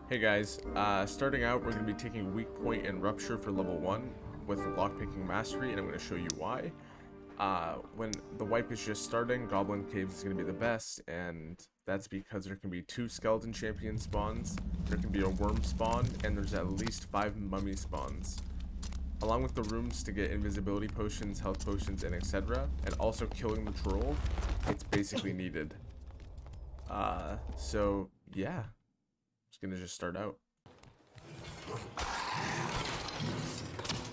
Hey guys, starting out we're going to be taking Weak Point and Rupture for level 1 with Lockpicking Mastery, and I'm going to show you why. When the wipe is just starting, Goblin Caves is going to be the best, and that's because there can be 2 Skeleton Champion spawns, there can be a Worm spawn, and there's at least 5 Mummy spawns. Along with the rooms to get invisibility potions, health potions, and etc., and also killing the troll, it's basically needed. So yeah. Gonna just start out.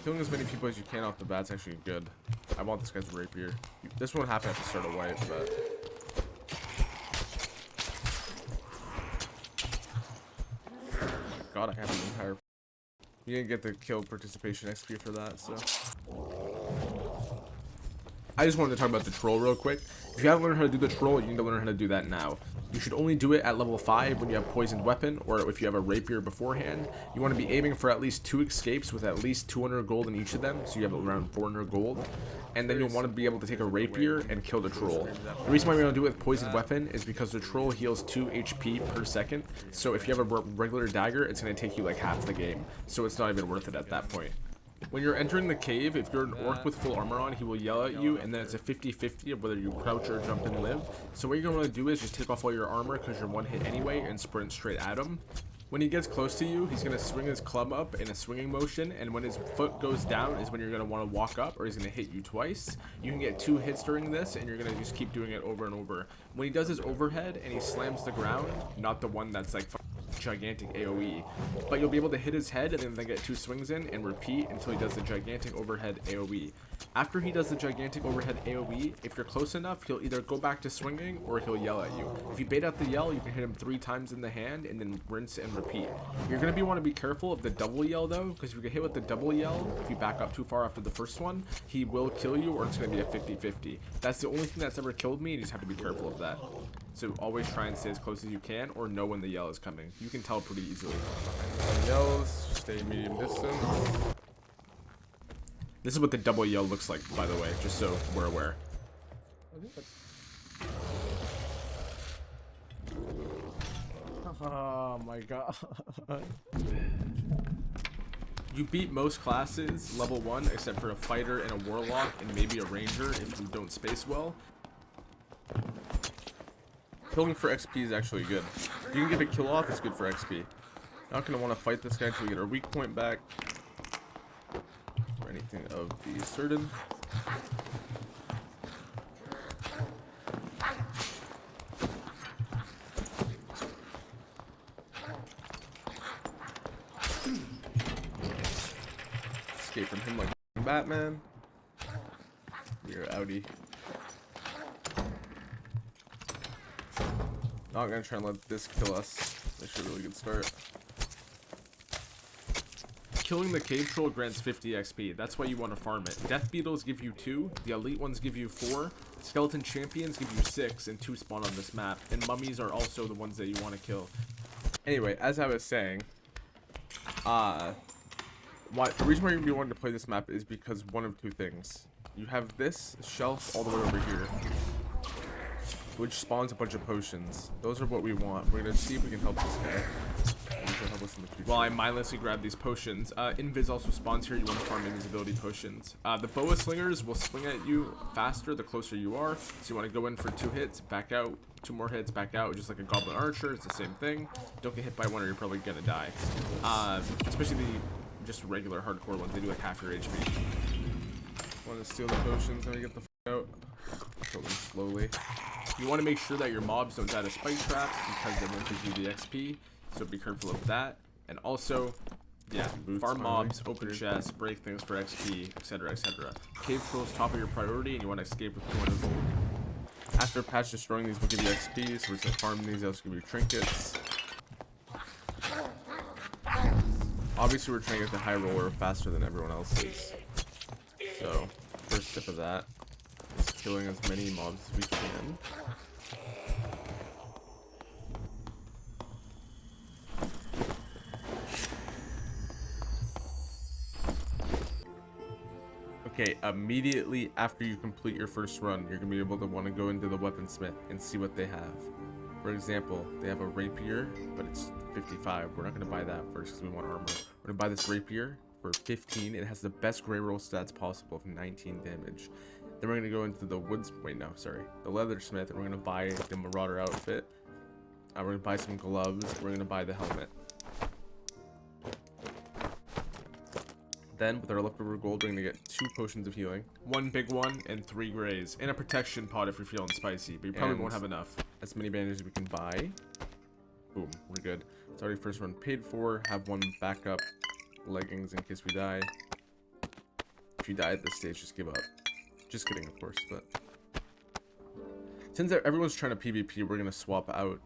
Killing as many people as you can off the bat's actually good. I want this guy's rapier. This won't happen at the start of wipe, but God, I have an entire. You didn't get the kill participation XP for that, so. I just wanted to talk about the troll real quick. If you haven't learned how to do the troll, you need to learn how to do that now. You should only do it at level 5 when you have poisoned weapon, or if you have a rapier beforehand. You want to be aiming for at least 2 escapes with at least 200 gold in each of them, so you have around 400 gold. And then you'll want to be able to take a rapier and kill the troll. The reason why we want to do it with poisoned weapon is because the troll heals 2 HP per second, so if you have a regular dagger, it's going to take you like half the game, so it's not even worth it at that point. When you're entering the cave, if you're an orc with full armor on, he will yell at you, and then it's a 50-50 of whether you crouch or jump and live. So what you're going to want to do is just take off all your armor because you're one hit anyway and sprint straight at him. When he gets close to you, he's going to swing his club up in a swinging motion, and when his foot goes down is when you're going to want to walk up, or he's going to hit you twice. You can get 2 hits during this, and you're going to just keep doing it over and over. When he does his overhead and he slams the ground, not the one that's like gigantic AoE, but you'll be able to hit his head and then get 2 swings in and repeat until he does the gigantic overhead AoE. After he does the gigantic overhead AoE, if you're close enough, he'll either go back to swinging or he'll yell at you. If you bait out the yell, you can hit him 3 times in the hand and then rinse and repeat. You're going to want to be careful of the double yell though, because if you get hit with the double yell, if you back up too far after the first one, he will kill you, or it's going to be a 50-50. That's the only thing that's ever killed me, and you just have to be careful of that. So always try and stay as close as you can, or know when the yell is coming. You can tell pretty easily. Yells, stay medium distance. This is what the double yell looks like, by the way, just so we're aware. Oh my god. You beat most classes level 1 except for a fighter and a warlock and maybe a ranger if you don't space well. Killing for XP is actually good. If you can get a kill off, it's good for XP. Not gonna want to fight this guy until we get our weak point back, or anything of the certain. Escape from him like Batman. We're outie. Not gonna try and let this kill us. That's a really good start. Killing the cave troll grants 50 XP. That's why you want to farm it. Death beetles give you 2. The elite ones give you 4. Skeleton champions give you 6, and 2 spawn on this map. And mummies are also the ones that you want to kill. Anyway, as I was saying, the reason why you're gonna be wanting to play this map is because one of 2 things. You have this shelf all the way over here, which spawns a bunch of potions. Those are what we want. We're gonna see if we can help this guy. Help us in the future. While I mindlessly grab these potions, invis also spawns here. You want to farm invisibility potions. The boa slingers will swing at you faster the closer you are, so you want to go in for 2 hits, back out, 2 more hits, back out, just like a goblin archer. It's the same thing. Don't get hit by one or you're probably gonna die. Especially the just regular hardcore ones. They do like half your HP. Want to steal the potions and get the f out. Kill them slowly. You want to make sure that your mobs don't die to spike traps because they won't give you the XP, so be careful of that. And also, yeah, farm mobs, open chests, break things for XP, etc, etc. Cave trolls top of your priority, and you want to escape with 200 gold. After patch, destroying these will give you XP, so we're just farming these, also give you trinkets. Obviously, we're trying to get the high roller faster than everyone else is. So, first step of that is killing as many mobs as we can. Okay, immediately after you complete your first run, you're going to be able to want to go into the weaponsmith and see what they have. For example, they have a rapier, but it's 55. We're not going to buy that first because we want armor. We're going to buy this rapier for 15. It has the best gray roll stats possible of 19 damage. Then we're going to go into the woods. Wait, no, sorry. The leathersmith, and we're going to buy the marauder outfit. We're going to buy some gloves. We're going to buy the helmet. Then, with our leftover gold, we're going to get 2 potions of healing. 1 big one and 3 grays. And a protection pot if you're feeling spicy. But you probably won't have enough. As many bandages as we can buy. Boom, we're good. It's already first run paid for. Have 1 backup leggings in case we die. If you die at this stage, just give up. Just kidding, of course, but... Since everyone's trying to PvP, we're going to swap out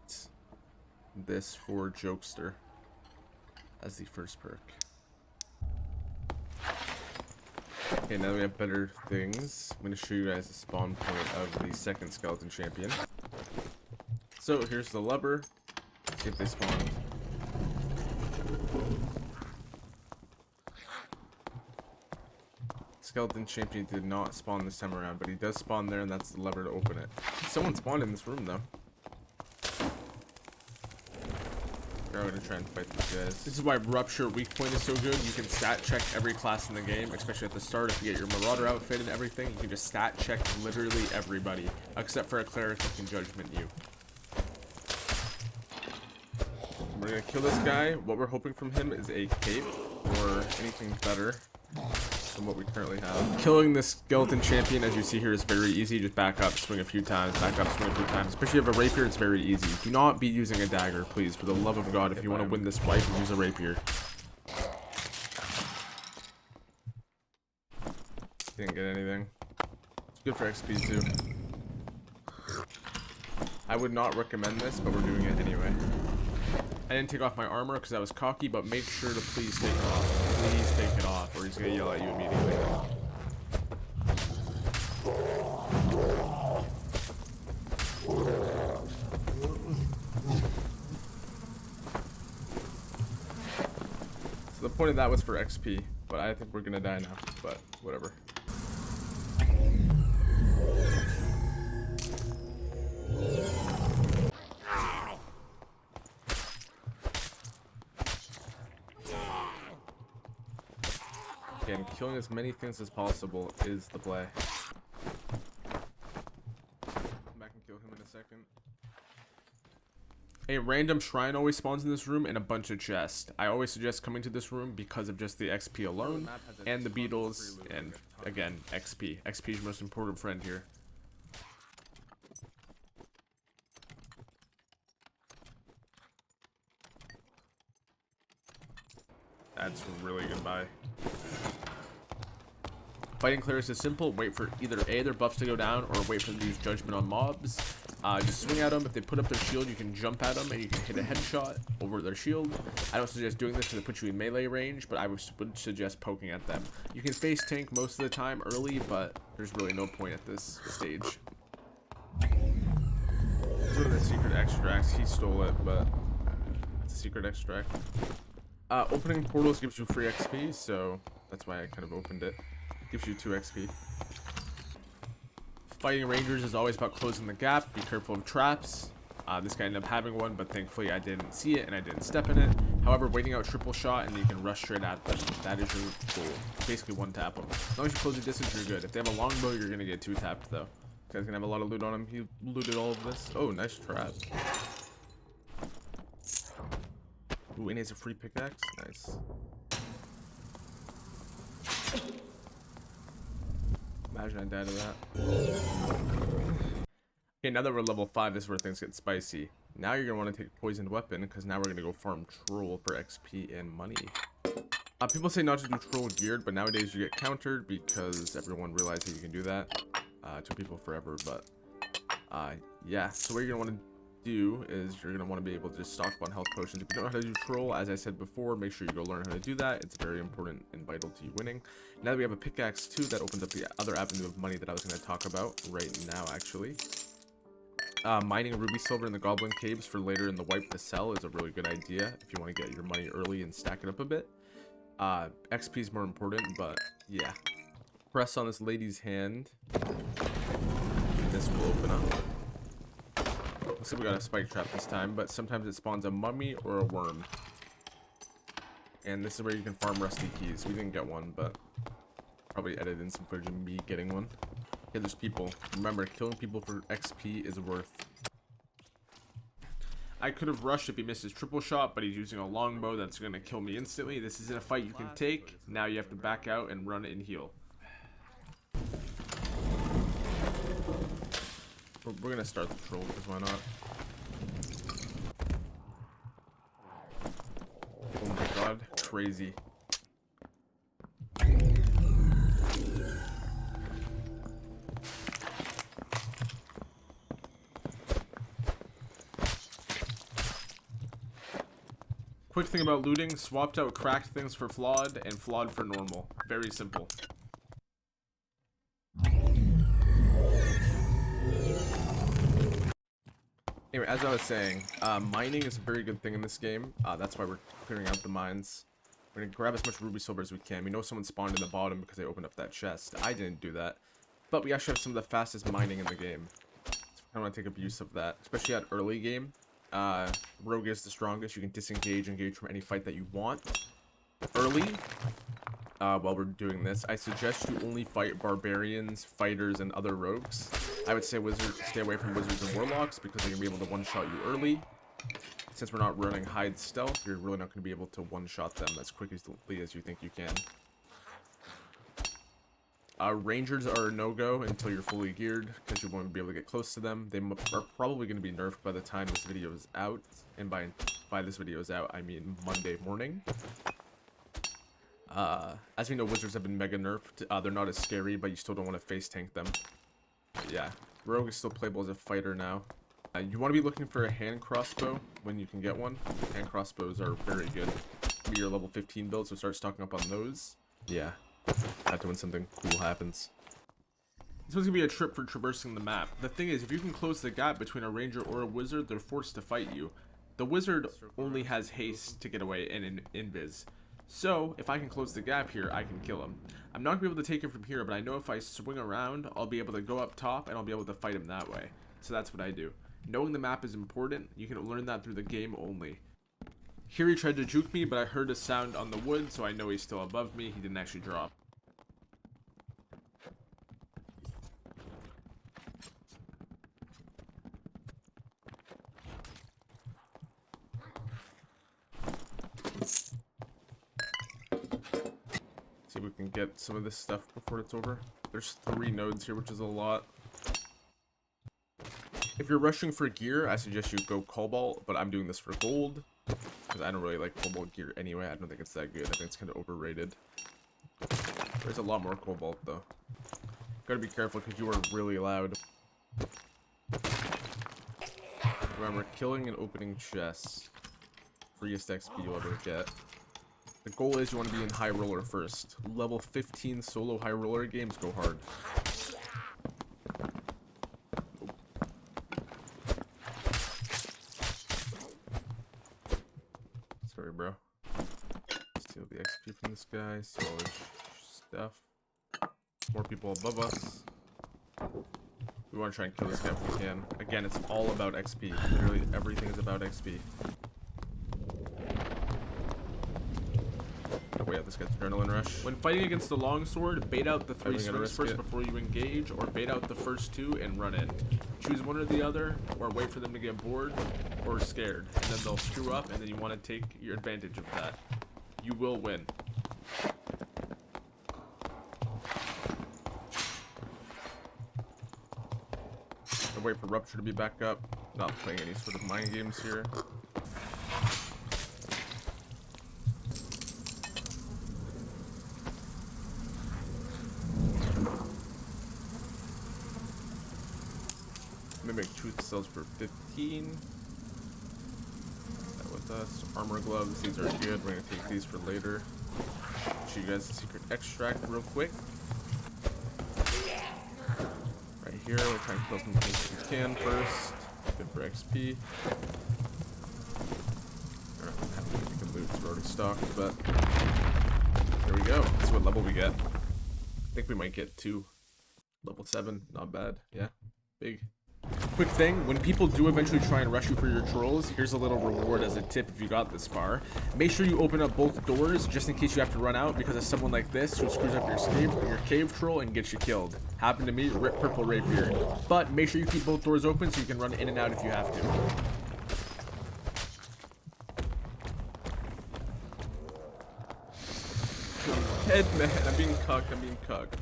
this for Jokester as the first perk. Okay, now that we have better things, I'm going to show you guys the spawn point of the second skeleton champion. So, here's the lever. Let's see if they spawned. Skeleton champion did not spawn this time around, but he does spawn there, and that's the lever to open it. Someone spawned in this room, though. We're going to try and fight these guys. This is why Rupture weak point is so good. You can stat check every class in the game, especially at the start. If you get your Marauder outfit and everything, you can just stat check literally everybody, except for a cleric that can judgment you. We're going to kill this guy. What we're hoping from him is a cape or anything better than what we currently have. Killing this skeleton champion, as you see here, is very easy. Just back up, swing a few times, back up, swing a few times. Especially if you have a rapier, it's very easy. Do not be using a dagger, please. For the love of God, if you want to win this fight, use a rapier. Didn't get anything. It's good for XP too. I would not recommend this, but we're doing it anyway. I didn't take off my armor because I was cocky, but make sure to please take it off. Please take it off, or he's going to yell at you immediately. So the point of that was for XP, but I think we're going to die now, but whatever. And killing as many things as possible is the play. Come back and kill him in a second. A random shrine always spawns in this room and a bunch of chests. I always suggest coming to this room because of just the XP alone and the beetles and, again, XP. XP is your most important friend here. That's really good buy. Fighting clerics is simple. Wait for either A, their buffs to go down, or wait for them to use judgment on mobs. Just swing at them. If they put up their shield, you can jump at them and you can hit a headshot over their shield. I don't suggest doing this because it puts you in melee range, but I would suggest poking at them. You can face tank most of the time early, but there's really no point at this stage. One of the secret extracts, he stole it, but it's a secret extract. Opening portals gives you free XP, so that's why I kind of opened it. Gives you 2 XP. Fighting rangers is always about closing the gap. Be careful of traps. This guy ended up having one, but thankfully I didn't see it and I didn't step in it. However, waiting out triple shot and you can rush straight at them. That is your goal. Basically one tap them. As long as you close the distance, you're good. If they have a longbow, you're gonna get 2 tapped though. This guy's gonna have a lot of loot on him. He looted all of this. Oh, nice trap. Ooh, and he has a free pickaxe. Nice. Imagine I died of that. Okay, now that we're level 5, this is where things get spicy. Now you're going to want to take a poisoned weapon, because now we're going to go farm troll for XP and money. People say not to do troll geared, but nowadays you get countered because everyone realized that you can do that. It took people forever, but yeah. So what you're going to want to do is you're going to want to be able to just stock up on health potions. If you don't know how to do troll, as I said before, make sure you go learn how to do that. It's very important and vital to you winning. Now that we have a pickaxe too, that opens up the other avenue of money that I was going to talk about right now actually. Mining ruby silver in the goblin caves for later in the wipe to sell is a really good idea if you want to get your money early and stack it up a bit. XP is more important, but yeah. Press on this lady's hand. This will open up. Looks like we got a spike trap this time, but sometimes it spawns a mummy or a worm. And this is where you can farm rusty keys. We didn't get one, but probably edit in some footage of me getting one. Okay, there's people. Remember, killing people for XP is worth. I could have rushed if he missed his triple shot, but he's using a longbow that's going to kill me instantly. This isn't a fight you can take. Now you have to back out and run and heal. We're going to start the troll, because why not? Oh my god, crazy. Quick thing about looting, swapped out cracked things for flawed and flawed for normal. Very simple. Anyway, as I was saying, mining is a very good thing in this game. That's why we're clearing out the mines. We're gonna grab as much ruby silver as we can. We know someone spawned in the bottom because they opened up that chest. I didn't do that. But we actually have some of the fastest mining in the game. So I want to take abuse of that, especially at early game. Rogue is the strongest. You can engage from any fight that you want. Early, while we're doing this, I suggest you only fight barbarians, fighters, and other rogues. I would say stay away from wizards and warlocks because they're gonna be able to one-shot you early. Since we're not running hide stealth, you're really not gonna be able to one-shot them as quickly as you think you can. Rangers are a no-go until you're fully geared, because you won't be able to get close to them. They are probably going to be nerfed by the time this video is out, and by this video is out, I mean Monday morning. As we know, wizards have been mega nerfed. They're not as scary, but you still don't want to face tank them. But yeah, rogue is still playable as a fighter now. You want to be looking for a hand crossbow when you can get one. Hand crossbows are very good. Be your level 15 build, so start stocking up on those. Yeah. Have to when something cool happens. This one's gonna be a trip for traversing the map. The thing is, if you can close the gap between a ranger or a wizard, they're forced to fight you. The wizard only has haste to get away and invis. So, if I can close the gap here, I can kill him. I'm not gonna be able to take him from here, but I know if I swing around, I'll be able to go up top and I'll be able to fight him that way. So that's what I do. Knowing the map is important. You can learn that through the game only. Here he tried to juke me, but I heard a sound on the wood, so I know he's still above me. He didn't actually drop. See if we can get some of this stuff before it's over. There's 3 nodes here, which is a lot. If you're rushing for gear, I suggest you go cobalt, but I'm doing this for gold. Because I don't really like cobalt gear anyway. I don't think it's that good. I think it's kind of overrated. There's a lot more cobalt though. Gotta be careful because you are really loud. Remember, killing and opening chests. Freest XP you'll ever get. The goal is you want to be in high roller first. Level 15 solo high roller games go hard. Sorry, bro. Steal the XP from this guy. Steal all his stuff. More people above us. We want to try and kill this guy if we can. Again, it's all about XP. Literally everything is about XP. Oh wait, this guy's adrenaline rush. When fighting against the longsword, bait out the 3 swings first before you engage, or bait out the first 2 and run in. Choose one or the other, or wait for them to get bored or scared, and then they'll screw up, and then you want to take your advantage of that. You will win. I'll wait for Rupture to be back up. Not playing any sort of mind games here. Mimic Truth sells for 15. That with us. Armor gloves, these are good. We're gonna take these for later. Show you guys the secret extract real quick. Right here, we're trying to kill some things we can first. Good for XP. Alright, I'm happy we can loot, we're already stocked, but there we go. Let's see what level we get. I think we might get to level 7. Not bad. Yeah. Big. quick thing, when people do eventually try and rush you for your trolls, here's a little reward as a tip if you got this far. Make sure you open up both doors just in case you have to run out because of someone like this who screws up your cave troll and gets you killed. Happened to me, rip purple rapier. But make sure you keep both doors open so you can run in and out if you have to. Head man, I'm being cucked.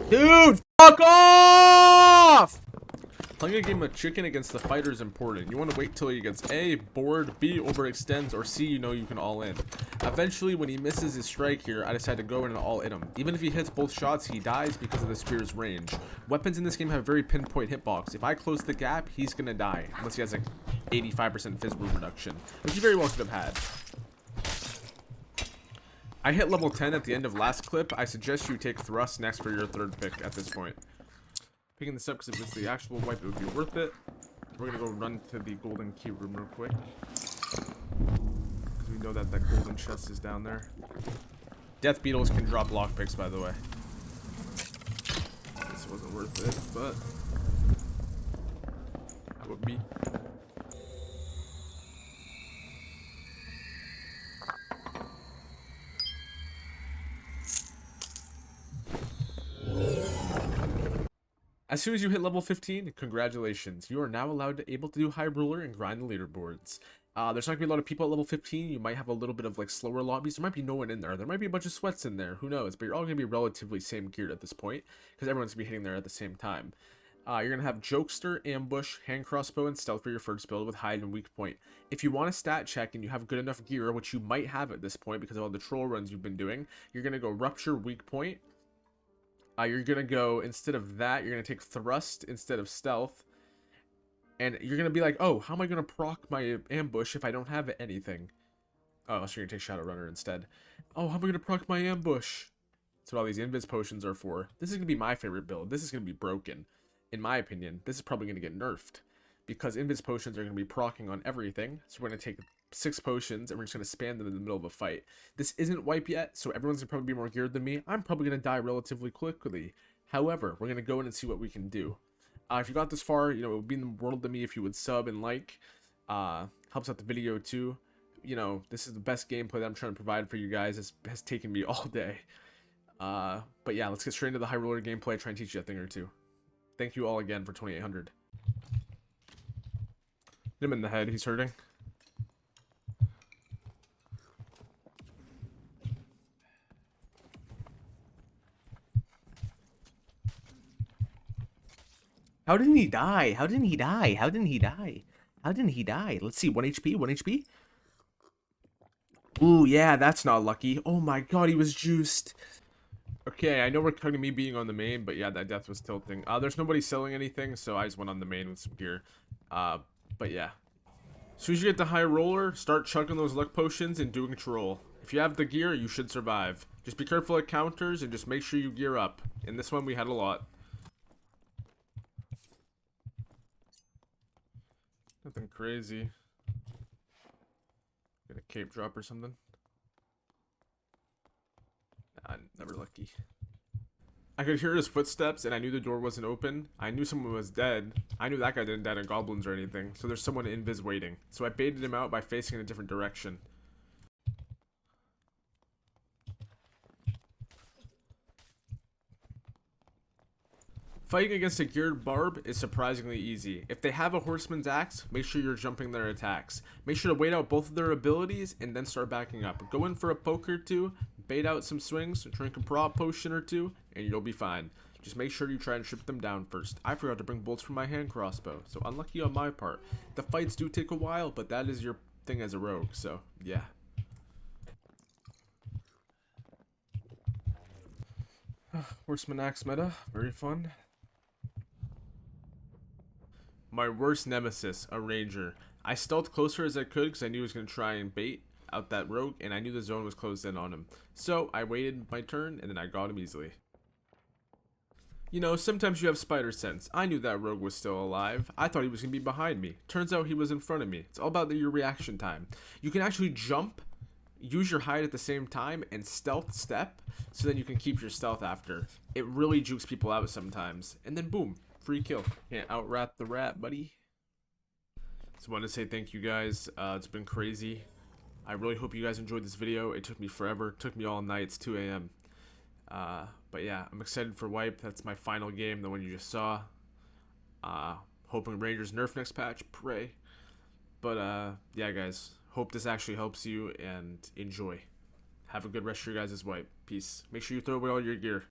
Dude, fuck off! Playing a game of chicken against the fighter is important. You want to wait till he gets A, bored, B, overextends, or C, you know you can all in. Eventually, when he misses his strike here, I decide to go in and all in him. Even if he hits both shots, he dies because of the spear's range. Weapons in this game have very pinpoint hitbox. If I close the gap, he's gonna die. Unless he has like 85% phys move reduction, which he very well could have had. I hit level 10 at the end of last clip. I suggest you take thrust next for your third pick at this point. Picking this up because if it's the actual wipe, it would be worth it. We're gonna go run to the golden key room real quick. Because we know that that golden chest is down there. Death beetles can drop lockpicks, by the way. This wasn't worth it, but it would be. As soon as you hit level 15, congratulations. You are now able to do high ruler and grind the leaderboards. There's not gonna be a lot of people at level 15. You might have a little bit of like slower lobbies. There might be no one in there. There might be a bunch of sweats in there. Who knows? But you're all gonna be relatively same geared at this point because everyone's gonna be hitting there at the same time. You're gonna have jokester, ambush, hand crossbow, and stealth for your first build with hide and weak point. If you want a stat check and you have good enough gear, which you might have at this point because of all the troll runs you've been doing, you're gonna go rupture, weak point. You're going to go, instead of that, you're going to take thrust instead of stealth. And you're going to be like, oh, how am I going to proc my ambush if I don't have anything? Oh, so you're going to take Shadow Runner instead. Oh, how am I going to proc my ambush? That's what all these invis potions are for. This is going to be my favorite build. This is going to be broken. In my opinion, this is probably going to get nerfed. Because invis potions are going to be proccing on everything. So we're going to take 6 potions and we're just going to spam them in the middle of a fight. This isn't wipe yet, so everyone's going to probably be more geared than me. I'm probably going to die relatively quickly. However, we're going to go in and see what we can do. If you got this far, you know, it would mean the world to me if you would sub and like. Helps out the video too. You know, this is the best gameplay that I'm trying to provide for you guys. It has taken me all day. But yeah, let's get straight into the high roller gameplay. Try and teach you a thing or two. Thank you all again for 2,800. Hit him in the head. He's hurting. How didn't he die? How didn't he die? How didn't he die? How didn't he die? Let's see. 1 HP. 1 HP. Ooh, yeah, that's not lucky. Oh my god, he was juiced. Okay, I know we're cutting me being on the main, but yeah, that death was tilting. There's nobody selling anything, so I just went on the main with some gear. But yeah. As soon as you get the high roller, start chugging those luck potions and doing troll. If you have the gear, you should survive. Just be careful at counters and just make sure you gear up. In this one, we had a lot. Nothing crazy. Get a cape drop or something. Nah, never lucky. I could hear his footsteps and I knew the door wasn't open. I knew someone was dead. I knew that guy didn't die to goblins or anything. So there's someone in invis waiting. So I baited him out by facing in a different direction. Fighting against a geared barb is surprisingly easy. If they have a horseman's axe, make sure you're jumping their attacks. Make sure to wait out both of their abilities and then start backing up. Go in for a poke or two, bait out some swings, drink a prop potion or two, and you'll be fine. Just make sure you try and strip them down first. I forgot to bring bolts from my hand crossbow, so unlucky on my part. The fights do take a while, but that is your thing as a rogue, so yeah. Horseman axe meta, very fun. My worst nemesis, a ranger. I stealthed closer as I could because I knew he was going to try and bait out that rogue, and I knew the zone was closed in on him. So I waited my turn, and then I got him easily. You know, sometimes you have spider sense. I knew that rogue was still alive. I thought he was going to be behind me. Turns out he was in front of me. It's all about your reaction time. You can actually jump, use your hide at the same time, and stealth step, so then you can keep your stealth after. It really jukes people out sometimes. And then boom, Free kill. Can't out-rap the rat, buddy. So I want to say thank you guys. It's been crazy. I really hope you guys enjoyed this video. It took me forever. It took me all night. It's 2 a.m. But yeah, I'm excited for Wipe. That's my final game, the one you just saw. Hoping Rangers nerf next patch. Pray. But yeah, guys. Hope this actually helps you, and enjoy. Have a good rest of your guys' Wipe. Peace. Make sure you throw away all your gear.